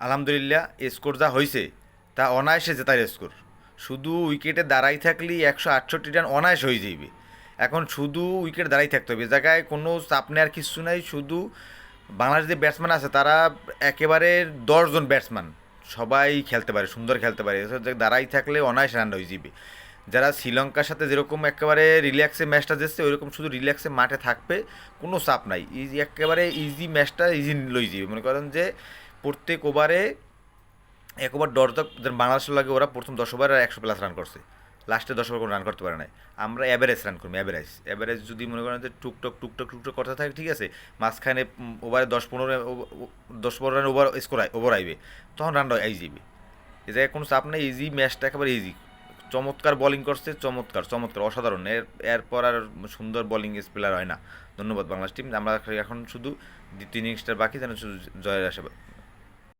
আলহামদুলিল্লাহ স্কোর যা হয়েছে তা অনায়াসে জেতার স্কোর। শুধু উইকেটে দাঁড়াই থাকলেই 168 রান অনায়াস হয়ে যাইবে। এখন শুধু উইকেট দাঁড়াই থাকতে হবে, এ জায়গায় কোনো চাপ নেওয়ার কিছু নাই। শুধু বাংলাদেশ যে ব্যাটসম্যান আছে তারা একেবারে 10 জন ব্যাটসম্যান সবাই খেলতে পারে, সুন্দর খেলতে পারে। দাঁড়াই থাকলে অনায়াস রান হয়ে যাবে। যারা শ্রীলঙ্কার সাথে যেরকম একেবারে রিল্যাক্সে ম্যাচটা যাচ্ছে ওইরকম শুধু রিল্যাক্সে মাঠে থাকবে, কোনো চাপ নাই, ইজি একেবারে ইজি ম্যাচটা ইজি লই যাবে। মনে করেন যে প্রত্যেক ওভারে এক ওভার 10 বাংলাদেশের লাগে ওরা প্রথম 10 ওভারে 100+ রান করছে, লাস্টে 10 ওভার কোনো রান করতে পারে নাই। আমরা অ্যাভারেজ রান করবো, অ্যাভারেজ অ্যাভারেজ যদি মনে করেন যে টুকটক টুকটক টুকটক করতে থাকে, ঠিক আছে, মাঝখানে ওভারে 10-15 রান ওভার স্কোর ওভার আইবে, তখন রানটা আই যাবে। এ জায়গায় কোনো চাপ নেই, ইজি ম্যাচটা একেবারে ইজি। চমৎকার বোলিং করছে, চমৎকার চমৎকার অসাধারণ। এরপর আর সুন্দর বোলিং স্পেলার হয় না। ধন্যবাদ বাংলাদেশ টিম। আমরা এখন শুধু দ্বিতীয় ইনিংসটার বাকি, যেন শুধু জয়ের আশা